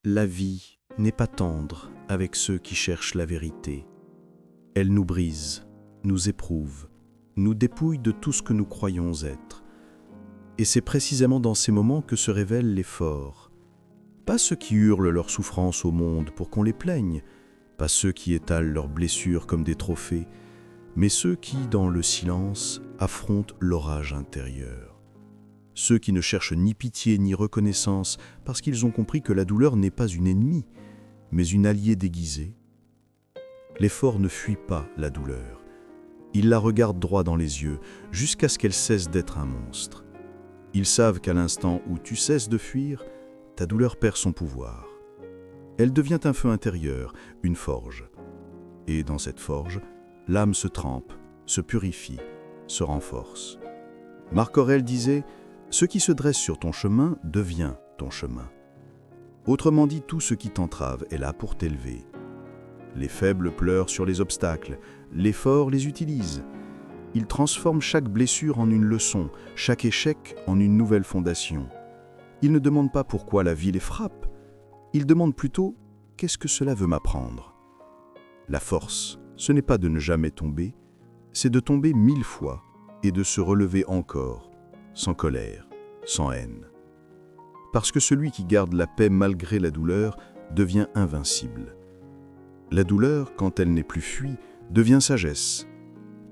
La vie n'est pas tendre avec ceux qui cherchent la vérité. Elle nous brise, nous éprouve, nous dépouille de tout ce que nous croyons être. Et c'est précisément dans ces moments que se révèlent les forts. Pas ceux qui hurlent leur souffrance au monde pour qu'on les plaigne, pas ceux qui étalent leurs blessures comme des trophées, mais ceux qui, dans le silence, affrontent l'orage intérieur. Ceux qui ne cherchent ni pitié ni reconnaissance parce qu'ils ont compris que la douleur n'est pas une ennemie, mais une alliée déguisée. Les forts ne fuient pas la douleur. Ils la regardent droit dans les yeux jusqu'à ce qu'elle cesse d'être un monstre. Ils savent qu'à l'instant où tu cesses de fuir, ta douleur perd son pouvoir. Elle devient un feu intérieur, une forge. Et dans cette forge, l'âme se trempe, se purifie, se renforce. Marc Aurèle disait « Ce qui se dresse sur ton chemin devient ton chemin ». Autrement dit, tout ce qui t'entrave est là pour t'élever. Les faibles pleurent sur les obstacles, les forts les utilisent. Ils transforment chaque blessure en une leçon, chaque échec en une nouvelle fondation. Ils ne demandent pas pourquoi la vie les frappe, ils demandent plutôt « Qu'est-ce que cela veut m'apprendre ?» La force, ce n'est pas de ne jamais tomber, c'est de tomber 1000 fois et de se relever encore, sans colère, sans haine. Parce que celui qui garde la paix malgré la douleur devient invincible. La douleur, quand elle n'est plus fuie, devient sagesse.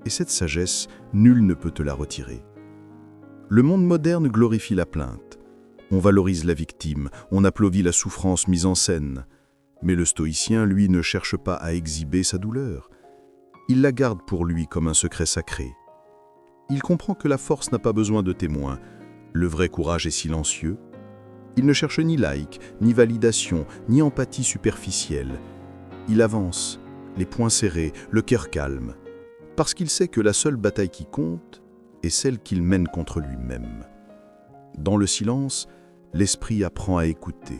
Et cette sagesse, nul ne peut te la retirer. Le monde moderne glorifie la plainte. On valorise la victime, on applaudit la souffrance mise en scène. Mais le stoïcien, lui, ne cherche pas à exhiber sa douleur. Il la garde pour lui comme un secret sacré. Il comprend que la force n'a pas besoin de témoins. Le vrai courage est silencieux. Il ne cherche ni like, ni validation, ni empathie superficielle. Il avance, les poings serrés, le cœur calme, parce qu'il sait que la seule bataille qui compte est celle qu'il mène contre lui-même. Dans le silence, l'esprit apprend à écouter.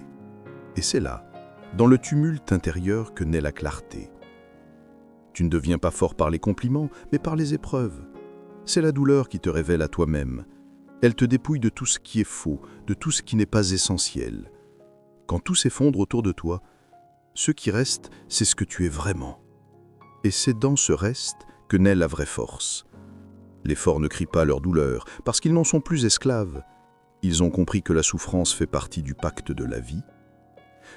Et c'est là, dans le tumulte intérieur, que naît la clarté. Tu ne deviens pas fort par les compliments, mais par les épreuves. C'est la douleur qui te révèle à toi-même. Elle te dépouille de tout ce qui est faux, de tout ce qui n'est pas essentiel. Quand tout s'effondre autour de toi, ce qui reste, c'est ce que tu es vraiment. Et c'est dans ce reste que naît la vraie force. Les forts ne crient pas leur douleur, parce qu'ils n'en sont plus esclaves. Ils ont compris que la souffrance fait partie du pacte de la vie.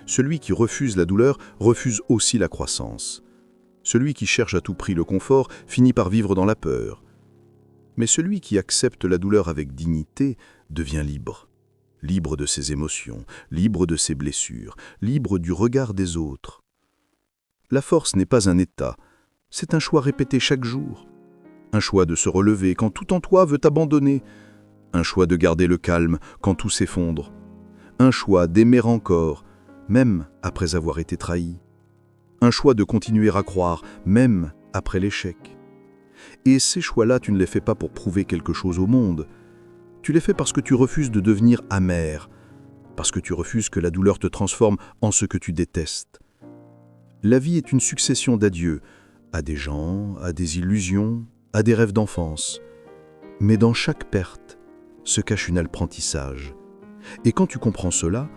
Celui qui refuse la douleur refuse aussi la croissance. Celui qui cherche à tout prix le confort finit par vivre dans la peur. Mais celui qui accepte la douleur avec dignité devient libre. Libre de ses émotions, libre de ses blessures, libre du regard des autres. La force n'est pas un état, c'est un choix répété chaque jour. Un choix de se relever quand tout en toi veut t'abandonner. Un choix de garder le calme quand tout s'effondre. Un choix d'aimer encore, même après avoir été trahi. Un choix de continuer à croire, même après l'échec. Et ces choix-là, tu ne les fais pas pour prouver quelque chose au monde. Tu les fais parce que tu refuses de devenir amer, parce que tu refuses que la douleur te transforme en ce que tu détestes. La vie est une succession d'adieux, à des gens, à des illusions, à des rêves d'enfance. Mais dans chaque perte se cache un apprentissage. Et quand tu comprends cela,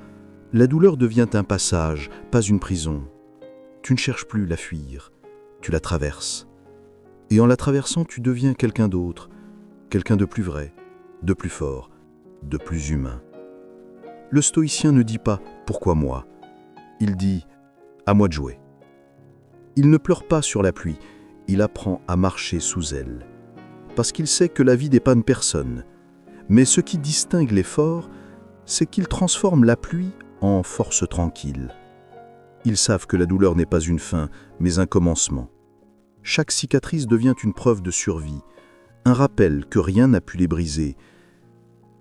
la douleur devient un passage, pas une prison. Tu ne cherches plus la fuir, tu la traverses. Et en la traversant, tu deviens quelqu'un d'autre, quelqu'un de plus vrai, de plus fort, de plus humain. Le stoïcien ne dit pas « pourquoi moi ?» Il dit « à moi de jouer ». Il ne pleure pas sur la pluie, il apprend à marcher sous elle. Parce qu'il sait que la vie dépanne personne. Mais ce qui distingue les forts, c'est qu'ils transforment la pluie en force tranquille. Ils savent que la douleur n'est pas une fin, mais un commencement. Chaque cicatrice devient une preuve de survie, un rappel que rien n'a pu les briser.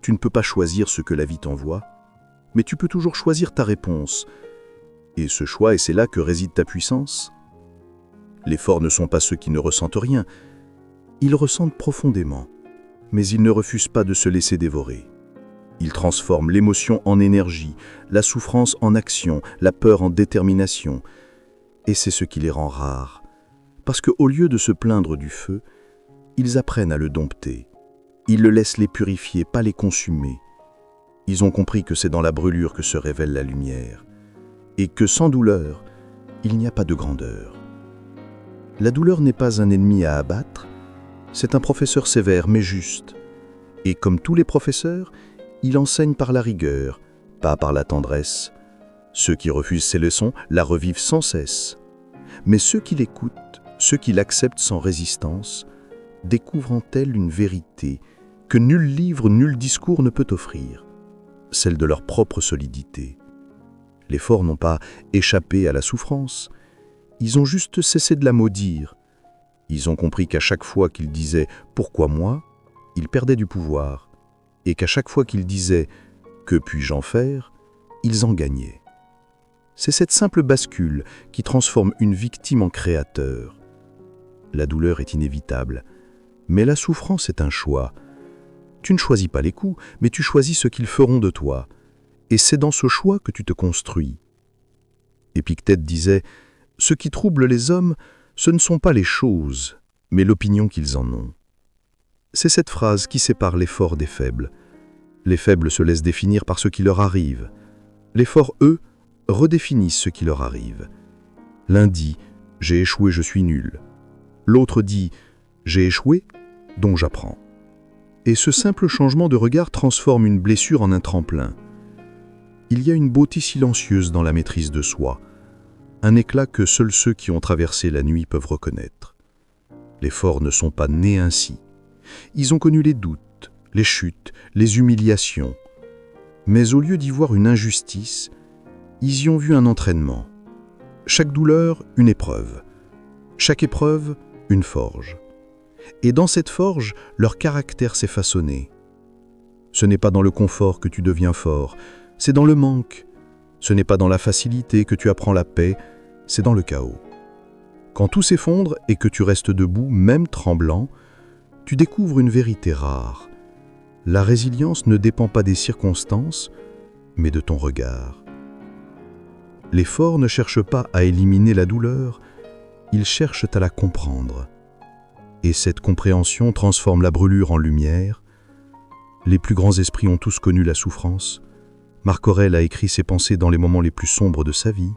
Tu ne peux pas choisir ce que la vie t'envoie, mais tu peux toujours choisir ta réponse. Et ce choix, et c'est là que réside ta puissance. Les forts ne sont pas ceux qui ne ressentent rien. Ils ressentent profondément, mais ils ne refusent pas de se laisser dévorer. Ils transforment l'émotion en énergie, la souffrance en action, la peur en détermination. Et c'est ce qui les rend rares. Parce qu'au lieu de se plaindre du feu, ils apprennent à le dompter. Ils le laissent les purifier, pas les consumer. Ils ont compris que c'est dans la brûlure que se révèle la lumière. et que sans douleur, il n'y a pas de grandeur. La douleur n'est pas un ennemi à abattre, c'est un professeur sévère mais juste. Et comme tous les professeurs, il enseigne par la rigueur, pas par la tendresse. Ceux qui refusent ses leçons la revivent sans cesse. Mais ceux qui l'écoutent, ceux qui l'acceptent sans résistance, découvrent en elle une vérité que nul livre, nul discours ne peut offrir, celle de leur propre solidité. Les forts n'ont pas échappé à la souffrance, ils ont juste cessé de la maudire. Ils ont compris qu'à chaque fois qu'ils disaient « Pourquoi moi ?», ils perdaient du pouvoir, et qu'à chaque fois qu'ils disaient « Que puis-je en faire ?», ils en gagnaient. C'est cette simple bascule qui transforme une victime en créateur. La douleur est inévitable, mais la souffrance est un choix. Tu ne choisis pas les coups, mais tu choisis ce qu'ils feront de toi. Et c'est dans ce choix que tu te construis. Épictète disait « Ce qui trouble les hommes, ce ne sont pas les choses, mais l'opinion qu'ils en ont. » C'est cette phrase qui sépare les forts des faibles. Les faibles se laissent définir par ce qui leur arrive. Les forts, eux, redéfinissent ce qui leur arrive. L'un dit « J'ai échoué, je suis nul ». L'autre dit « J'ai échoué, donc j'apprends ». Et ce simple changement de regard transforme une blessure en un tremplin. Il y a une beauté silencieuse dans la maîtrise de soi, un éclat que seuls ceux qui ont traversé la nuit peuvent reconnaître. Les forts ne sont pas nés ainsi. Ils ont connu les doutes, les chutes, les humiliations. Mais au lieu d'y voir une injustice, ils y ont vu un entraînement. Chaque douleur, une épreuve. Chaque épreuve, une forge. Et dans cette forge, leur caractère s'est façonné. Ce n'est pas dans le confort que tu deviens fort, c'est dans le manque. Ce n'est pas dans la facilité que tu apprends la paix, c'est dans le chaos. Quand tout s'effondre et que tu restes debout, même tremblant, tu découvres une vérité rare. La résilience ne dépend pas des circonstances, mais de ton regard. Les forts ne cherchent pas à éliminer la douleur, ils cherchent à la comprendre. Et cette compréhension transforme la brûlure en lumière. Les plus grands esprits ont tous connu la souffrance. Marc Aurèle a écrit ses pensées dans les moments les plus sombres de sa vie.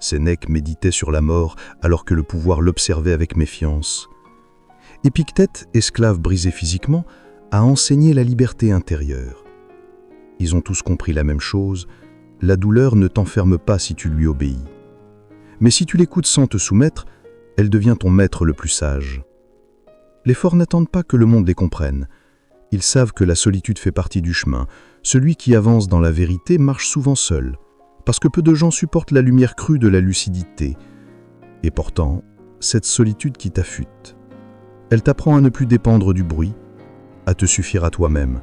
Sénèque méditait sur la mort alors que le pouvoir l'observait avec méfiance. Épictète, esclave brisé physiquement, a enseigné la liberté intérieure. Ils ont tous compris la même chose, la douleur ne t'enferme pas si tu lui obéis. Mais si tu l'écoutes sans te soumettre, elle devient ton maître le plus sage. Les forts n'attendent pas que le monde les comprenne. Ils savent que la solitude fait partie du chemin. Celui qui avance dans la vérité marche souvent seul, parce que peu de gens supportent la lumière crue de la lucidité. Et pourtant, cette solitude qui t'affûte, elle t'apprend à ne plus dépendre du bruit, à te suffire à toi-même.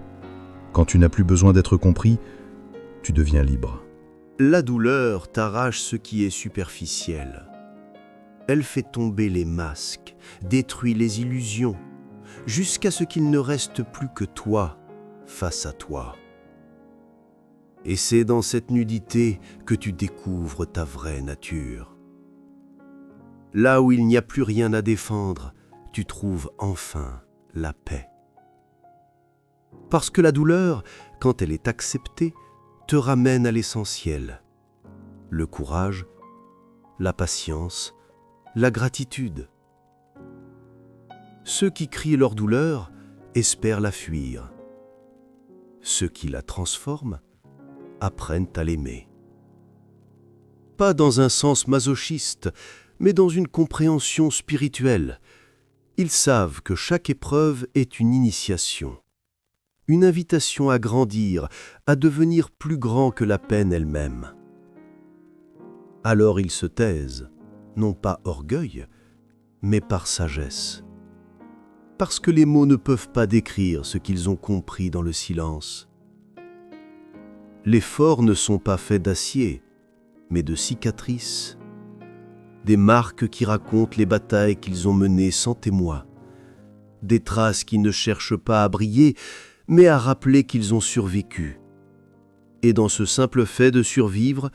Quand tu n'as plus besoin d'être compris, tu deviens libre. La douleur t'arrache ce qui est superficiel. Elle fait tomber les masques, détruit les illusions, jusqu'à ce qu'il ne reste plus que toi face à toi. Et c'est dans cette nudité que tu découvres ta vraie nature. Là où il n'y a plus rien à défendre, tu trouves enfin la paix. Parce que la douleur, quand elle est acceptée, te ramène à l'essentiel. Le courage, la patience, la gratitude. Ceux qui crient leur douleur espèrent la fuir. Ceux qui la transforment apprennent à l'aimer. Pas dans un sens masochiste, mais dans une compréhension spirituelle. Ils savent que chaque épreuve est une initiation, une invitation à grandir, à devenir plus grand que la peine elle-même. Alors ils se taisent, non pas orgueil, mais par sagesse. Parce que les mots ne peuvent pas décrire ce qu'ils ont compris dans le silence. Les forts ne sont pas faits d'acier, mais de cicatrices, des marques qui racontent les batailles qu'ils ont menées sans témoin, des traces qui ne cherchent pas à briller, mais à rappeler qu'ils ont survécu. Et dans ce simple fait de survivre,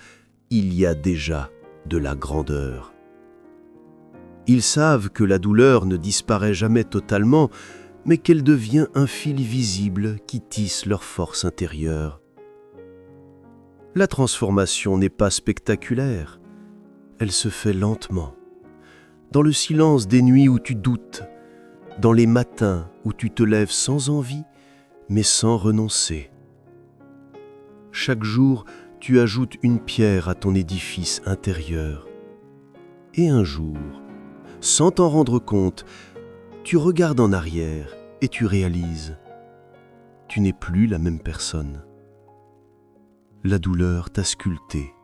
il y a déjà de la grandeur. Ils savent que la douleur ne disparaît jamais totalement, mais qu'elle devient un fil visible qui tisse leur force intérieure. La transformation n'est pas spectaculaire, elle se fait lentement, dans le silence des nuits où tu doutes, dans les matins où tu te lèves sans envie, mais sans renoncer. Chaque jour, tu ajoutes une pierre à ton édifice intérieur. Et un jour, sans t'en rendre compte, tu regardes en arrière et tu réalises, tu n'es plus la même personne. La douleur t'a sculpté.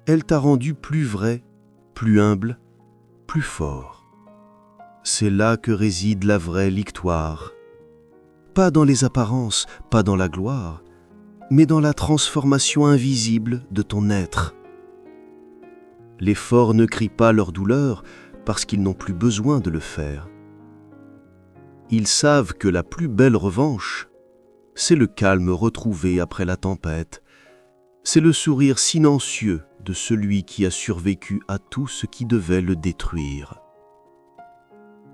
Elle t'a rendu plus vrai, plus humble, plus fort. C'est là que réside la vraie victoire. Pas dans les apparences, pas dans la gloire, mais dans la transformation invisible de ton être. Les forts ne crient pas leur douleur parce qu'ils n'ont plus besoin de le faire. Ils savent que la plus belle revanche, c'est le calme retrouvé après la tempête, c'est le sourire silencieux de celui qui a survécu à tout ce qui devait le détruire.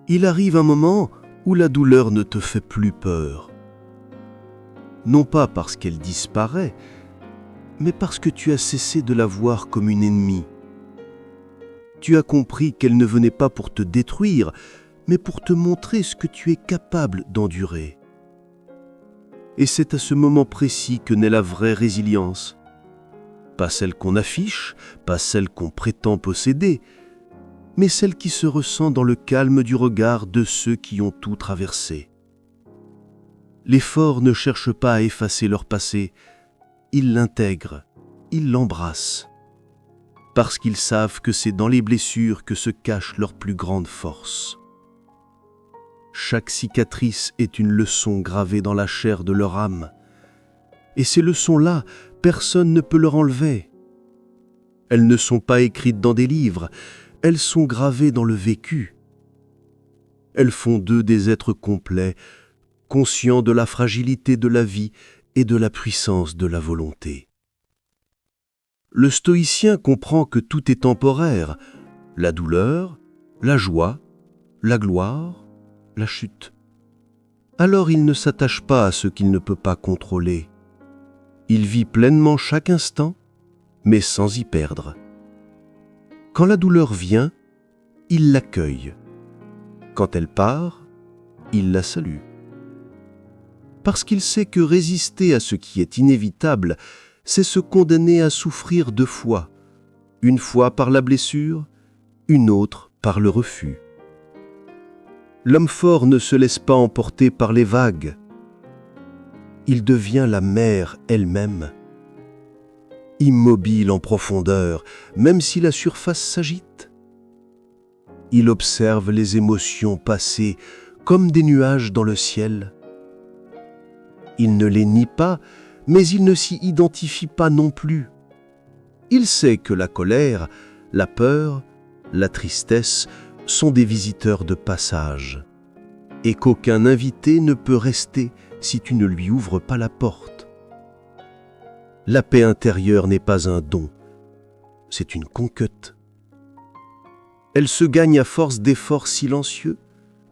Il arrive un moment où la douleur ne te fait plus peur. Non pas parce qu'elle disparaît, mais parce que tu as cessé de la voir comme une ennemie. Tu as compris qu'elle ne venait pas pour te détruire, mais pour te montrer ce que tu es capable d'endurer. Et c'est à ce moment précis que naît la vraie résilience. Pas celle qu'on affiche, pas celle qu'on prétend posséder, mais celle qui se ressent dans le calme du regard de ceux qui ont tout traversé. Les forts ne cherchent pas à effacer leur passé, ils l'intègrent, ils l'embrassent, parce qu'ils savent que c'est dans les blessures que se cache leur plus grande force. Chaque cicatrice est une leçon gravée dans la chair de leur âme, et ces leçons-là, personne ne peut leur enlever. Elles ne sont pas écrites dans des livres, elles sont gravées dans le vécu. Elles font d'eux des êtres complets, conscients de la fragilité de la vie et de la puissance de la volonté. Le stoïcien comprend que tout est temporaire, la douleur, la joie, la gloire, la chute. Alors il ne s'attache pas à ce qu'il ne peut pas contrôler. Il vit pleinement chaque instant, mais sans y perdre. Quand la douleur vient, il l'accueille. Quand elle part, il la salue. Parce qu'il sait que résister à ce qui est inévitable, c'est se condamner à souffrir deux fois, une fois par la blessure, une autre par le refus. L'homme fort ne se laisse pas emporter par les vagues. Il devient la mer elle-même. Immobile en profondeur, même si la surface s'agite. Il observe les émotions passer comme des nuages dans le ciel. Il ne les nie pas, mais il ne s'y identifie pas non plus. Il sait que la colère, la peur, la tristesse sont des visiteurs de passage, et qu'aucun invité ne peut rester si tu ne lui ouvres pas la porte. La paix intérieure n'est pas un don, c'est une conquête. Elle se gagne à force d'efforts silencieux,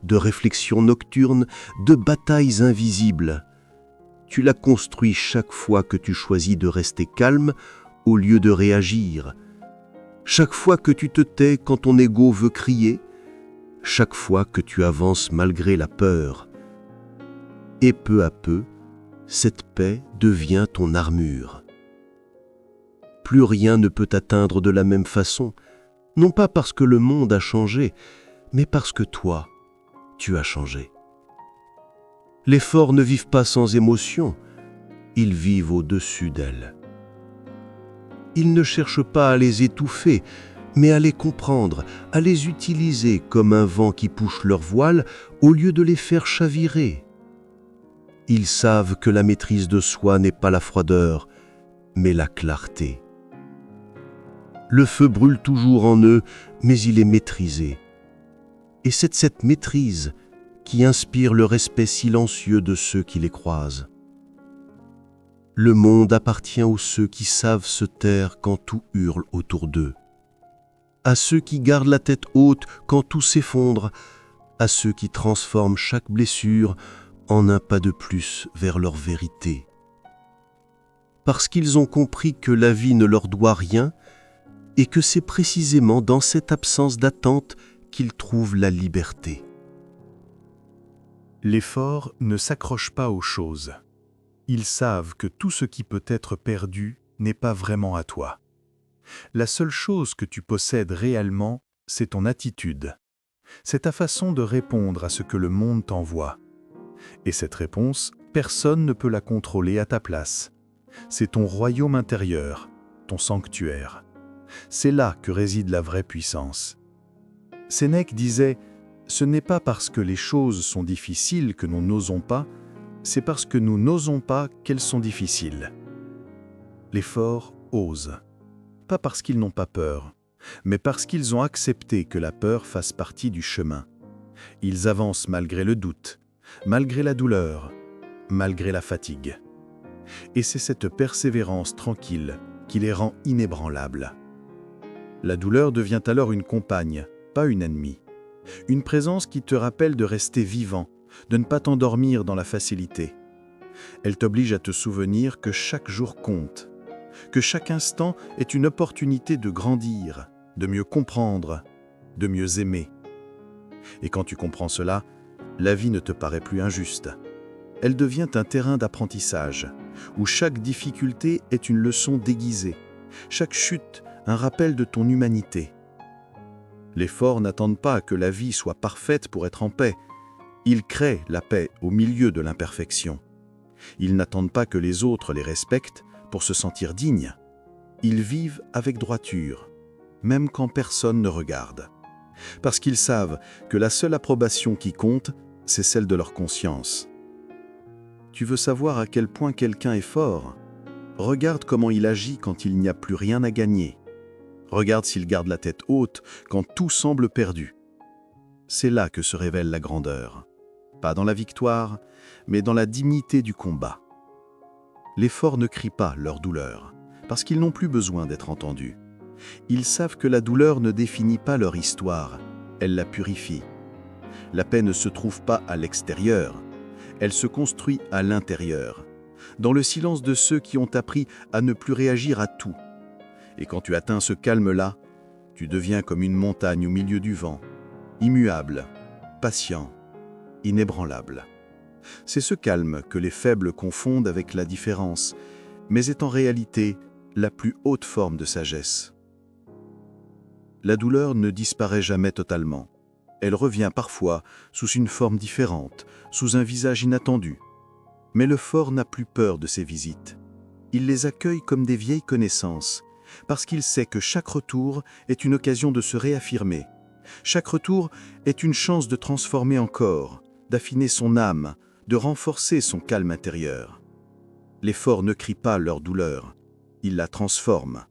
de réflexions nocturnes, de batailles invisibles. Tu la construis chaque fois que tu choisis de rester calme au lieu de réagir, chaque fois que tu te tais quand ton ego veut crier, chaque fois que tu avances malgré la peur. Et peu à peu, cette paix devient ton armure. Plus rien ne peut t'atteindre de la même façon, non pas parce que le monde a changé, mais parce que toi, tu as changé. Les forts ne vivent pas sans émotion, ils vivent au-dessus d'elles. Ils ne cherchent pas à les étouffer, mais à les comprendre, à les utiliser comme un vent qui pousse leur voile au lieu de les faire chavirer. Ils savent que la maîtrise de soi n'est pas la froideur, mais la clarté. Le feu brûle toujours en eux, mais il est maîtrisé. Et c'est cette maîtrise qui inspire le respect silencieux de ceux qui les croisent. Le monde appartient aux ceux qui savent se taire quand tout hurle autour d'eux, à ceux qui gardent la tête haute quand tout s'effondre, à ceux qui transforment chaque blessure en un pas de plus vers leur vérité. parce qu'ils ont compris que la vie ne leur doit rien et que c'est précisément dans cette absence d'attente qu'ils trouvent la liberté. Les forts ne s'accrochent pas aux choses. Ils savent que tout ce qui peut être perdu n'est pas vraiment à toi. La seule chose que tu possèdes réellement, c'est ton attitude. C'est ta façon de répondre à ce que le monde t'envoie. Et cette réponse, personne ne peut la contrôler à ta place. C'est ton royaume intérieur, ton sanctuaire. C'est là que réside la vraie puissance. Sénèque disait « Ce n'est pas parce que les choses sont difficiles que nous n'osons pas, c'est parce que nous n'osons pas qu'elles sont difficiles. » Les forts osent, pas parce qu'ils n'ont pas peur, mais parce qu'ils ont accepté que la peur fasse partie du chemin. Ils avancent malgré le doute, malgré la douleur, malgré la fatigue. Et c'est cette persévérance tranquille qui les rend inébranlables. La douleur devient alors une compagne, pas une ennemie. Une présence qui te rappelle de rester vivant, de ne pas t'endormir dans la facilité. Elle t'oblige à te souvenir que chaque jour compte, que chaque instant est une opportunité de grandir, de mieux comprendre, de mieux aimer. Et quand tu comprends cela, la vie ne te paraît plus injuste. Elle devient un terrain d'apprentissage, où chaque difficulté est une leçon déguisée, chaque chute un rappel de ton humanité. Les forts n'attendent pas que la vie soit parfaite pour être en paix. Ils créent la paix au milieu de l'imperfection. Ils n'attendent pas que les autres les respectent pour se sentir dignes. Ils vivent avec droiture, même quand personne ne regarde. Parce qu'ils savent que la seule approbation qui compte, c'est celle de leur conscience. Tu veux savoir à quel point quelqu'un est fort? Regarde comment il agit quand il n'y a plus rien à gagner. Regarde s'il garde la tête haute quand tout semble perdu. C'est là que se révèle la grandeur. Pas dans la victoire, mais dans la dignité du combat. Les forts ne crient pas leur douleur, parce qu'ils n'ont plus besoin d'être entendus. Ils savent que la douleur ne définit pas leur histoire, elle la purifie. La paix ne se trouve pas à l'extérieur, elle se construit à l'intérieur, dans le silence de ceux qui ont appris à ne plus réagir à tout. Et quand tu atteins ce calme-là, tu deviens comme une montagne au milieu du vent, immuable, patient, inébranlable. C'est ce calme que les faibles confondent avec la différence, mais est en réalité la plus haute forme de sagesse. La douleur ne disparaît jamais totalement. Elle revient parfois sous une forme différente, sous un visage inattendu. Mais le fort n'a plus peur de ces visites. Il les accueille comme des vieilles connaissances, parce qu'il sait que chaque retour est une occasion de se réaffirmer. Chaque retour est une chance de transformer encore, d'affiner son âme, de renforcer son calme intérieur. Les forts ne crient pas leur douleur, ils la transforment.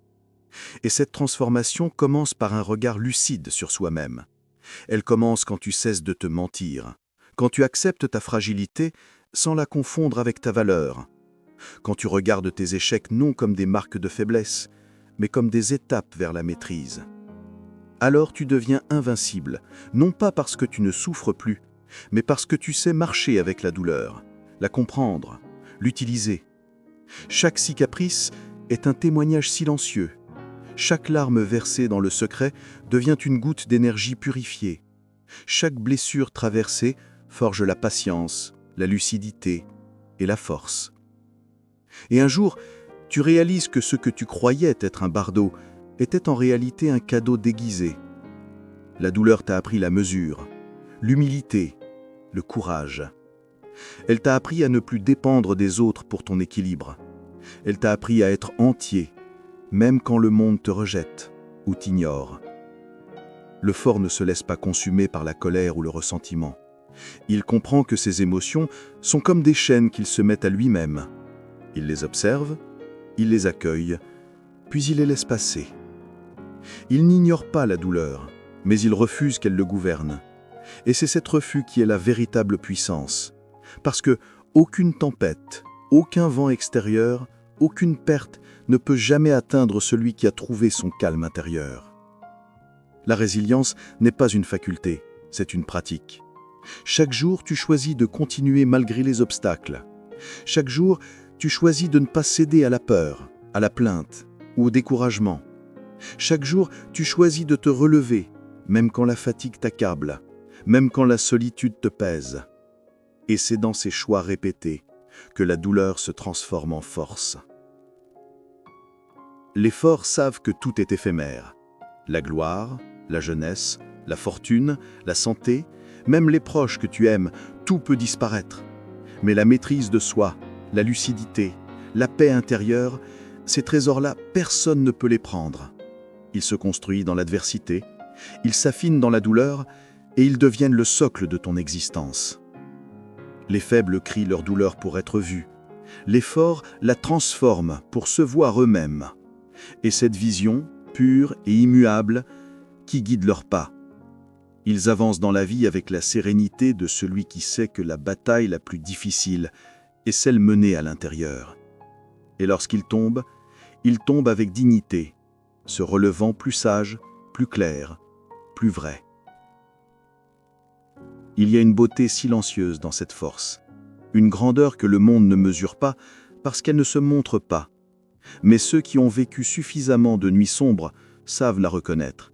Et cette transformation commence par un regard lucide sur soi-même. Elle commence quand tu cesses de te mentir, quand tu acceptes ta fragilité sans la confondre avec ta valeur, quand tu regardes tes échecs non comme des marques de faiblesse, mais comme des étapes vers la maîtrise. Alors tu deviens invincible, non pas parce que tu ne souffres plus, mais parce que tu sais marcher avec la douleur, la comprendre, l'utiliser. Chaque cicatrice est un témoignage silencieux. Chaque larme versée dans le secret devient une goutte d'énergie purifiée. Chaque blessure traversée forge la patience, la lucidité et la force. Et un jour, tu réalises que ce que tu croyais être un bardeau était en réalité un cadeau déguisé. La douleur t'a appris la mesure, l'humilité, le courage. Elle t'a appris à ne plus dépendre des autres pour ton équilibre. Elle t'a appris à être entier, même quand le monde te rejette ou t'ignore. Le fort ne se laisse pas consumer par la colère ou le ressentiment. Il comprend que ses émotions sont comme des chaînes qu'il se met à lui-même. Il les observe, il les accueille, puis il les laisse passer. Il n'ignore pas la douleur, mais il refuse qu'elle le gouverne. Et c'est cet refus qui est la véritable puissance. Parce que aucune tempête, aucun vent extérieur, aucune perte ne peut jamais atteindre celui qui a trouvé son calme intérieur. La résilience n'est pas une faculté, c'est une pratique. Chaque jour, tu choisis de continuer malgré les obstacles. Chaque jour, Tu choisis de ne pas céder à la peur, à la plainte ou au découragement. Chaque jour, tu choisis de te relever, même quand la fatigue t'accable, même quand la solitude te pèse. Et c'est dans ces choix répétés que la douleur se transforme en force. Les forts savent que tout est éphémère. La gloire, la jeunesse, la fortune, la santé, même les proches que tu aimes, tout peut disparaître. Mais la maîtrise de soi, la lucidité, la paix intérieure, ces trésors-là, personne ne peut les prendre. Ils se construisent dans l'adversité, ils s'affinent dans la douleur et ils deviennent le socle de ton existence. Les faibles crient leur douleur pour être vus. Les forts la transforment pour se voir eux-mêmes. Et cette vision, pure et immuable, qui guide leurs pas. Ils avancent dans la vie avec la sérénité de celui qui sait que la bataille la plus difficile est celle menée à l'intérieur. Et lorsqu'ils tombent avec dignité, se relevant plus sage, plus clair, plus vrai. Il y a une beauté silencieuse dans cette force, une grandeur que le monde ne mesure pas parce qu'elle ne se montre pas. Mais ceux qui ont vécu suffisamment de nuits sombres savent la reconnaître.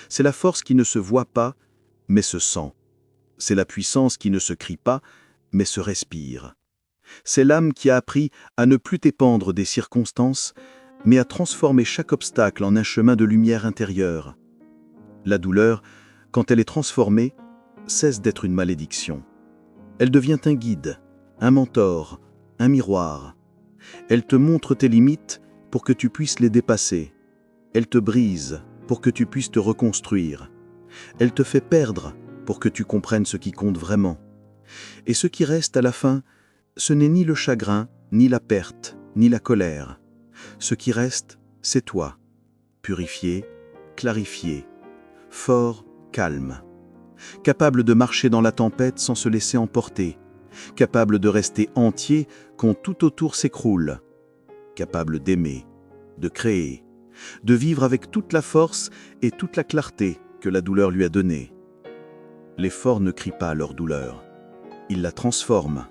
C'est la force qui ne se voit pas, mais se sent. C'est la puissance qui ne se crie pas, mais se respire. C'est l'âme qui a appris à ne plus dépendre des circonstances, mais à transformer chaque obstacle en un chemin de lumière intérieure. La douleur, quand elle est transformée, cesse d'être une malédiction. Elle devient un guide, un mentor, un miroir. Elle te montre tes limites pour que tu puisses les dépasser. Elle te brise pour que tu puisses te reconstruire. Elle te fait perdre pour que tu comprennes ce qui compte vraiment. Et ce qui reste à la fin, ce n'est ni le chagrin, ni la perte, ni la colère. Ce qui reste, c'est toi, purifié, clarifié, fort, calme, capable de marcher dans la tempête sans se laisser emporter, capable de rester entier quand tout autour s'écroule, capable d'aimer, de créer, de vivre avec toute la force et toute la clarté que la douleur lui a donnée. Les forts ne crient pas leur douleur, ils la transforment.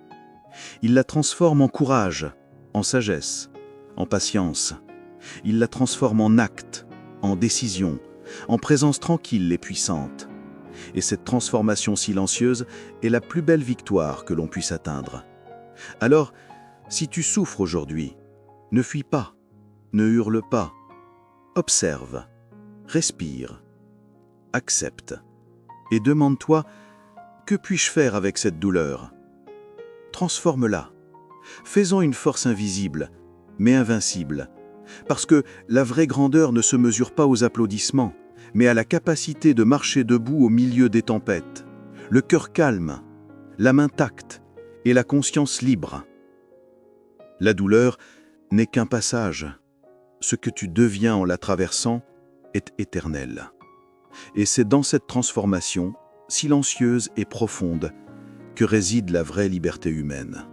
Ils la transforment en courage, en sagesse, en patience. Ils la transforment en acte, en décision, en présence tranquille et puissante. Et cette transformation silencieuse est la plus belle victoire que l'on puisse atteindre. Alors, si tu souffres aujourd'hui, ne fuis pas, ne hurle pas. Observe, respire, accepte et demande-toi « Que puis-je faire avec cette douleur ?» Transforme-la. Fais-en une force invisible, mais invincible. Parce que la vraie grandeur ne se mesure pas aux applaudissements, mais à la capacité de marcher debout au milieu des tempêtes. Le cœur calme, l'âme intacte et la conscience libre. La douleur n'est qu'un passage. Ce que tu deviens en la traversant est éternel. Et c'est dans cette transformation, silencieuse et profonde, que réside la vraie liberté humaine.